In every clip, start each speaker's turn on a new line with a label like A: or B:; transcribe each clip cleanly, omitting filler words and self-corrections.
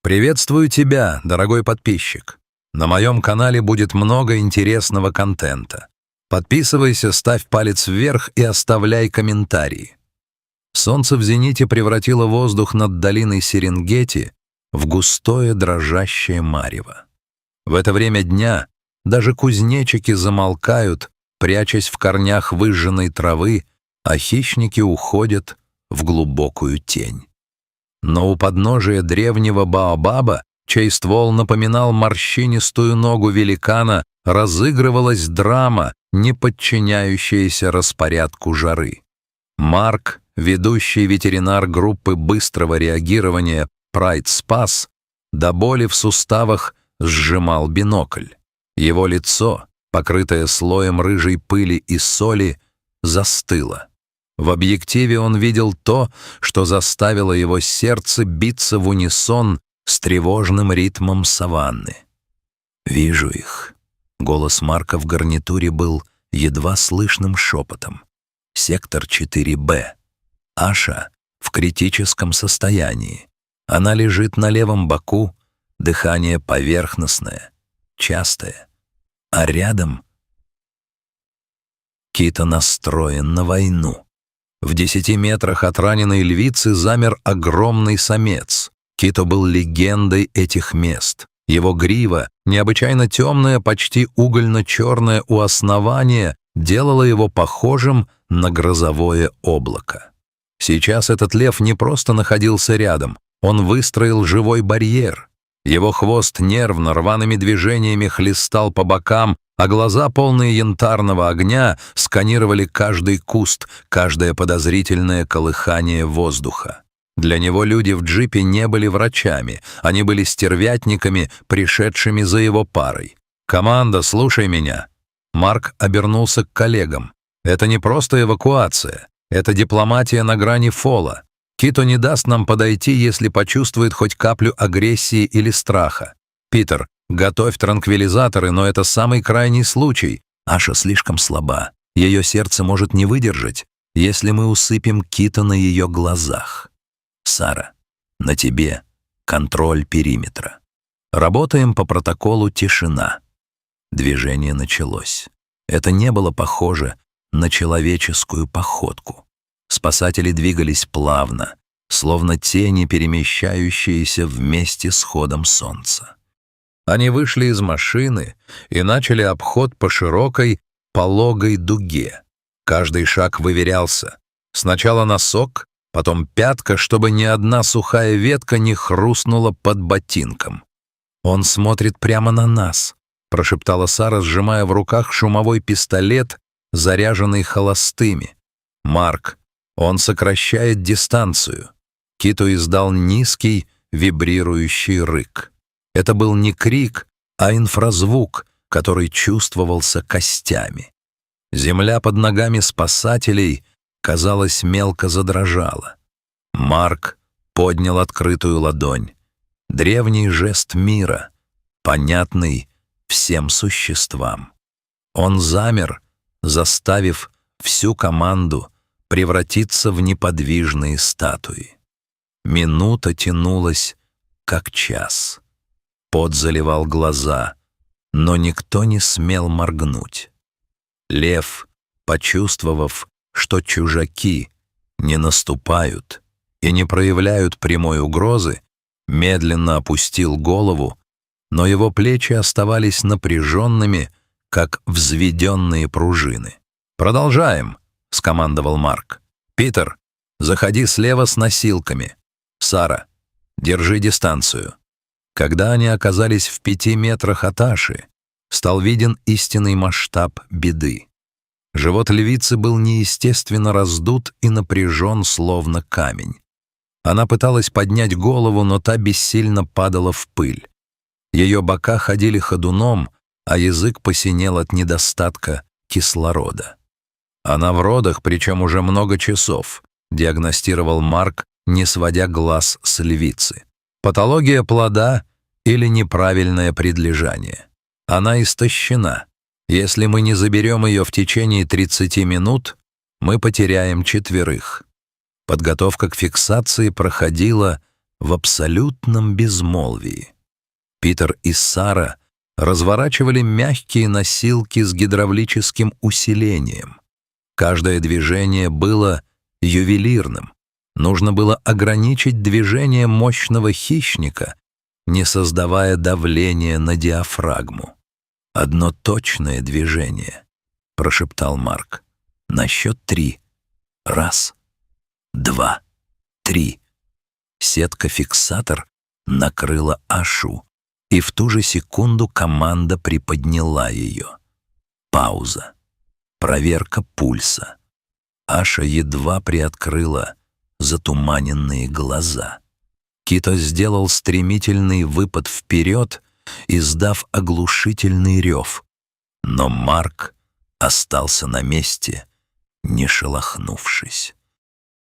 A: Приветствую тебя, дорогой подписчик. На моем канале будет много интересного контента. Подписывайся, ставь палец вверх и оставляй комментарии. Солнце в зените превратило воздух над долиной Серенгети в густое дрожащее марево. В это время дня даже кузнечики замолкают, прячась в корнях выжженной травы, а хищники уходят в глубокую тень. Но у подножия древнего Баобаба, чей ствол напоминал морщинистую ногу великана, разыгрывалась драма, не подчиняющаяся распорядку жары. Марк, ведущий ветеринар группы быстрого реагирования Pride Space, до боли в суставах сжимал бинокль. Его лицо, покрытое слоем рыжей пыли и соли, застыло. В объективе он видел то, что заставило его сердце биться в унисон с тревожным ритмом саванны. «Вижу их». Голос Марка в гарнитуре был едва слышным шепотом. «Сектор 4Б. Аша в критическом состоянии. Она лежит на левом боку, дыхание поверхностное, частое. А рядом Кито настроен на войну». В 10 метрах от раненой львицы замер огромный самец. Кито был легендой этих мест. Его грива, необычайно темная, почти угольно-черная у основания, делала его похожим на грозовое облако. Сейчас этот лев не просто находился рядом, он выстроил живой барьер. Его хвост нервно, рваными движениями хлестал по бокам, а глаза, полные янтарного огня, сканировали каждый куст, каждое подозрительное колыхание воздуха. Для него люди в джипе не были врачами, они были стервятниками, пришедшими за его парой. «Команда, слушай меня!» Марк обернулся к коллегам. «Это не просто эвакуация, это дипломатия на грани фола. Кито не даст нам подойти, если почувствует хоть каплю агрессии или страха. Питер, готовь транквилизаторы, но это самый крайний случай. Аша слишком слаба, ее сердце может не выдержать, если мы усыпим Кито на ее глазах. Сара, на тебе контроль периметра. Работаем по протоколу «Тишина». Движение началось. Это не было похоже на человеческую походку. Спасатели двигались плавно, словно тени, перемещающиеся вместе с ходом солнца. Они вышли из машины и начали обход по широкой, пологой дуге. Каждый шаг выверялся. Сначала носок, потом пятка, чтобы ни одна сухая ветка не хрустнула под ботинком. «Он смотрит прямо на нас», — прошептала Сара, сжимая в руках шумовой пистолет, заряженный холостыми. «Марк, он сокращает дистанцию». Кито издал низкий, вибрирующий рык. Это был не крик, а инфразвук, который чувствовался костями. Земля под ногами спасателей, казалось, мелко задрожала. Марк поднял открытую ладонь. Древний жест мира, понятный всем существам. Он замер, заставив всю команду превратиться в неподвижные статуи. Минута тянулась, как час. Пот заливал глаза, но никто не смел моргнуть. Лев, почувствовав, что чужаки не наступают и не проявляют прямой угрозы, медленно опустил голову, но его плечи оставались напряженными, как взведенные пружины. «Продолжаем», — скомандовал Марк. «Питер, заходи слева с носилками. Сара, держи дистанцию». Когда они оказались в 5 метрах от Аши, стал виден истинный масштаб беды. Живот львицы был неестественно раздут и напряжен, словно камень. Она пыталась поднять голову, но та бессильно падала в пыль. Ее бока ходили ходуном, а язык посинел от недостатка кислорода. «Она в родах, причем уже много часов», — диагностировал Марк, не сводя глаз с львицы. «Патология плода или неправильное предлежание. Она истощена. Если мы не заберем ее в течение 30 минут, мы потеряем 4. Подготовка к фиксации проходила в абсолютном безмолвии. Питер и Сара разворачивали мягкие носилки с гидравлическим усилением. Каждое движение было ювелирным. Нужно было ограничить движение мощного хищника, не создавая давления на диафрагму. «Одно точное движение», — прошептал Марк. «На счет 3. 1, 2, 3». Сетка-фиксатор накрыла Ашу, и в ту же секунду команда приподняла ее. Пауза. Проверка пульса. Аша едва приоткрыла затуманенные глаза. Кито сделал стремительный выпад вперед, издав оглушительный рев. Но Марк остался на месте, не шелохнувшись.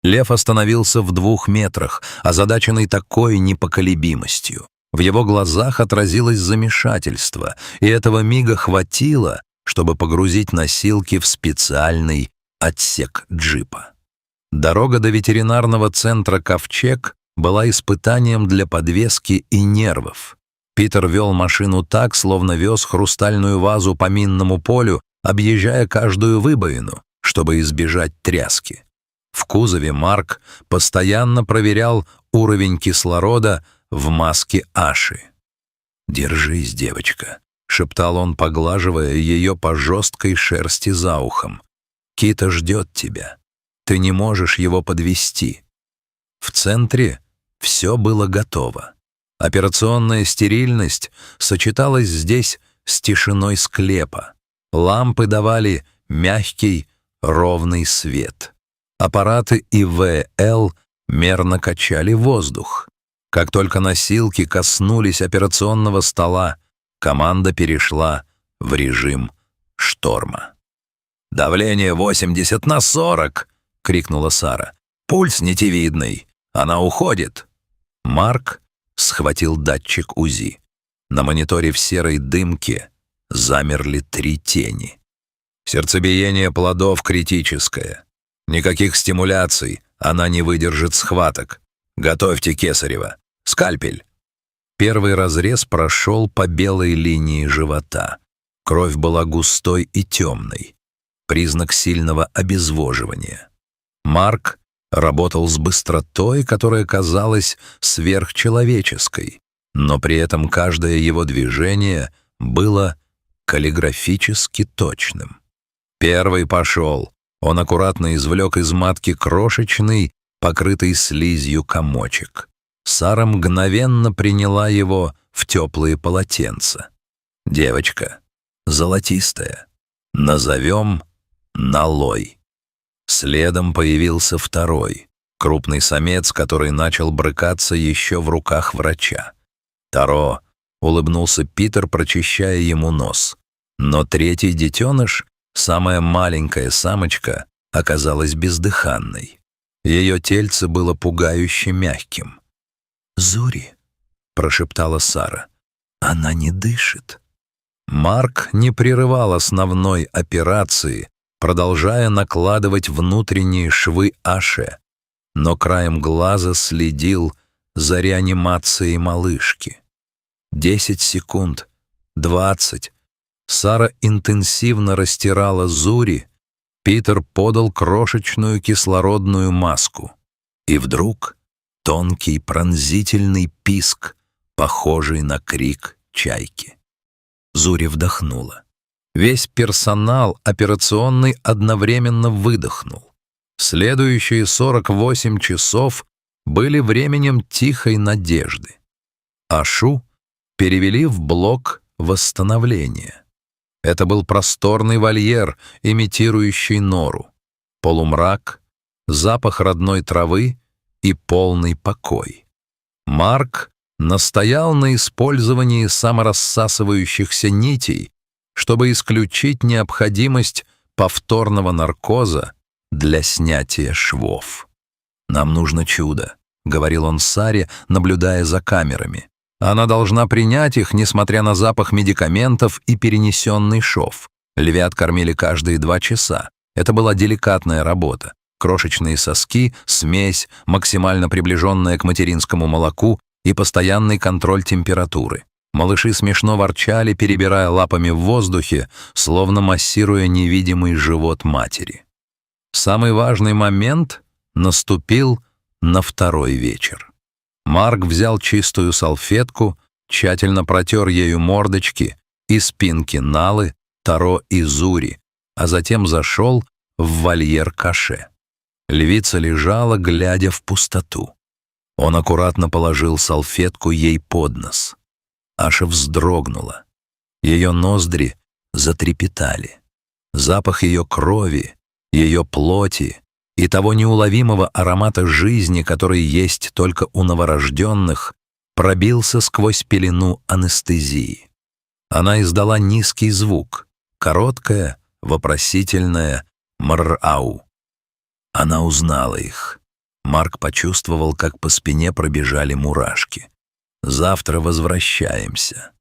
A: Лев остановился в 2 метрах, озадаченный такой непоколебимостью. В его глазах отразилось замешательство, и этого мига хватило, чтобы погрузить носилки в специальный отсек джипа. Дорога до ветеринарного центра «Ковчег» была испытанием для подвески и нервов. Питер вел машину так, словно вез хрустальную вазу по минному полю, объезжая каждую выбоину, чтобы избежать тряски. В кузове Марк постоянно проверял уровень кислорода в маске Аши. «Держись, девочка», — шептал он, поглаживая ее по жесткой шерсти за ухом. «Кито ждет тебя. Ты не можешь его подвести». В центре все было готово. Операционная стерильность сочеталась здесь с тишиной склепа. Лампы давали мягкий, ровный свет. Аппараты ИВЛ мерно качали воздух. Как только носилки коснулись операционного стола, команда перешла в режим шторма. «Давление 80/40!» — крикнула Сара. «Пульс нитевидный! Она уходит!» Марк схватил датчик УЗИ. На мониторе в серой дымке замерли 3 тени. «Сердцебиение плодов критическое. Никаких стимуляций, она не выдержит схваток. Готовьте кесарево. Скальпель!» Первый разрез прошел по белой линии живота. Кровь была густой и темной. Признак сильного обезвоживания. Марк работал с быстротой, которая казалась сверхчеловеческой, но при этом каждое его движение было каллиграфически точным. Первый пошел. Он аккуратно извлек из матки крошечный, покрытый слизью комочек. Сара мгновенно приняла его в теплые полотенца. «Девочка, золотистая. Назовем Налой». Следом появился второй, крупный самец, который начал брыкаться еще в руках врача. «Таро», — улыбнулся Питер, прочищая ему нос. Но третий детеныш, самая маленькая самочка, оказалась бездыханной. Ее тельце было пугающе мягким. «Зури», — прошептала Сара, — «она не дышит». Марк не прерывал основной операции, продолжая накладывать внутренние швы Аше, но краем глаза следил за реанимацией малышки. 10 секунд, 20. Сара интенсивно растирала Зури, Питер подал крошечную кислородную маску. И вдруг тонкий пронзительный писк, похожий на крик чайки. Зури вдохнула. Весь персонал операционной одновременно выдохнул. Следующие 48 часов были временем тихой надежды. Ашу перевели в блок восстановления. Это был просторный вольер, имитирующий нору. Полумрак, запах родной травы и полный покой. Марк настоял на использовании саморассасывающихся нитей, чтобы исключить необходимость повторного наркоза для снятия швов. «Нам нужно чудо», — говорил он Саре, наблюдая за камерами. «Она должна принять их, несмотря на запах медикаментов и перенесенный шов. Львят кормили каждые 2 часа. Это была деликатная работа. крошечные соски, смесь, максимально приближенная к материнскому молоку и постоянный контроль температуры. Малыши смешно ворчали, перебирая лапами в воздухе, словно массируя невидимый живот матери. Самый важный момент наступил на второй вечер. Марк взял чистую салфетку, тщательно протер ею мордочки и спинки Налы, Таро и Зури, а затем зашел в вольер Каше. Львица лежала, глядя в пустоту. Он аккуратно положил салфетку ей под нос. Аша вздрогнула. Ее ноздри затрепетали. Запах ее крови, ее плоти и того неуловимого аромата жизни, который есть только у новорожденных, пробился сквозь пелену анестезии. Она издала низкий звук, короткое, вопросительное «мрау». Она узнала их. Марк почувствовал, как по спине пробежали мурашки. «Завтра возвращаемся».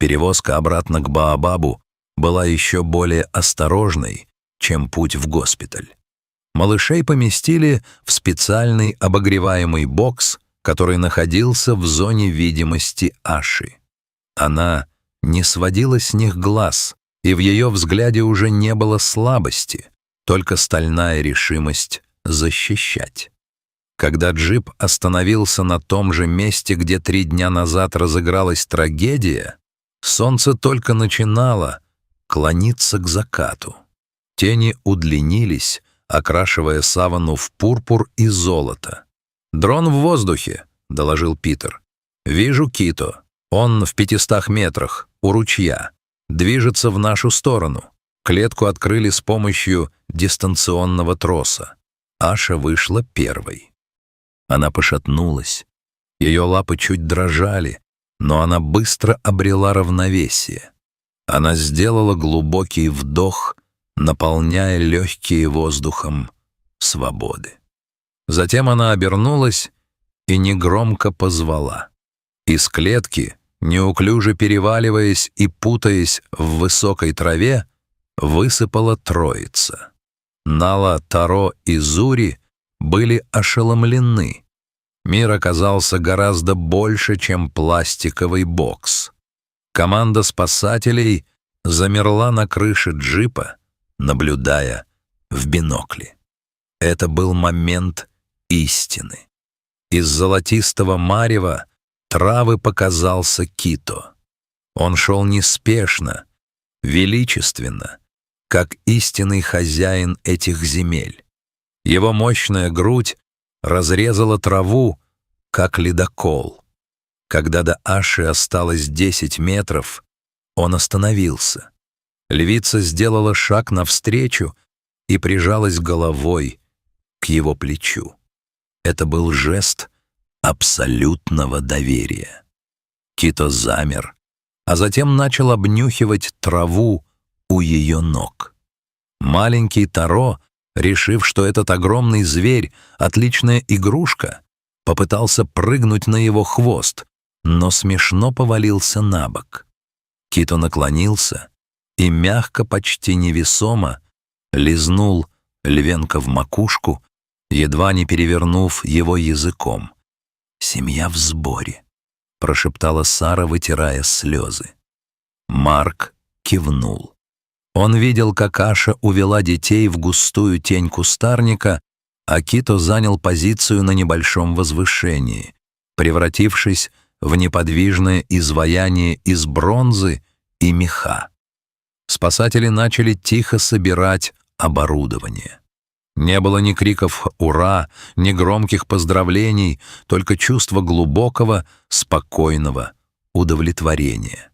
A: Перевозка обратно к Баобабу была еще более осторожной, чем путь в госпиталь. Малышей поместили в специальный обогреваемый бокс, который находился в зоне видимости Аши. Она не сводила с них глаз, и в ее взгляде уже не было слабости, только стальная решимость защищать. Когда джип остановился на том же месте, где 3 дня назад разыгралась трагедия, солнце только начинало клониться к закату. Тени удлинились, окрашивая саванну в пурпур и золото. «Дрон в воздухе», — доложил Питер. «Вижу Кито. Он в 500 метрах, у ручья. Движется в нашу сторону. Клетку открыли с помощью дистанционного троса. Аша вышла первой». Она пошатнулась. Ее лапы чуть дрожали, но она быстро обрела равновесие. Она сделала глубокий вдох, наполняя легкие воздухом свободы. Затем она обернулась и негромко позвала. Из клетки, неуклюже переваливаясь и путаясь в высокой траве, высыпала троица. Нала, Таро и Зури были ошеломлены. Мир оказался гораздо больше, чем пластиковый бокс. Команда спасателей замерла на крыше джипа, наблюдая в бинокле. Это был момент истины. Из золотистого марева травы показался Кито. Он шел неспешно, величественно, как истинный хозяин этих земель. Его мощная грудь разрезала траву, как ледокол. Когда до Аши осталось 10 метров, он остановился. Львица сделала шаг навстречу и прижалась головой к его плечу. Это был жест абсолютного доверия. Кито замер, а затем начал обнюхивать траву у ее ног. Маленький Таро, решив, что этот огромный зверь — отличная игрушка, попытался прыгнуть на его хвост, но смешно повалился на бок. Кито наклонился и мягко, почти невесомо, лизнул львенка в макушку, едва не перевернув его языком. «Семья в сборе», — прошептала Сара, вытирая слезы. Марк кивнул. Он видел, как Аша увела детей в густую тень кустарника, а Кито занял позицию на небольшом возвышении, превратившись в неподвижное изваяние из бронзы и меха. Спасатели начали тихо собирать оборудование. Не было ни криков «Ура!», ни громких поздравлений, только чувство глубокого, спокойного удовлетворения.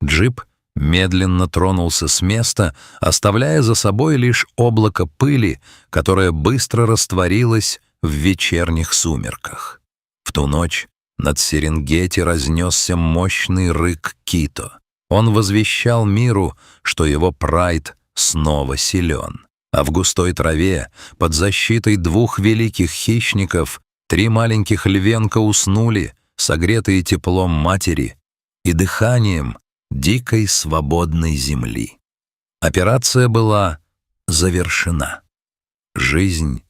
A: Джип медленно тронулся с места, оставляя за собой лишь облако пыли, которое быстро растворилось в вечерних сумерках. В ту ночь над Серенгети разнесся мощный рык Кито. Он возвещал миру, что его прайд снова силен. А в густой траве, под защитой 2 великих хищников, 3 маленьких львенка уснули, согретые теплом матери и дыханием дикой свободной земли. Операция была завершена. Жизнь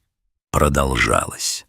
A: продолжалась.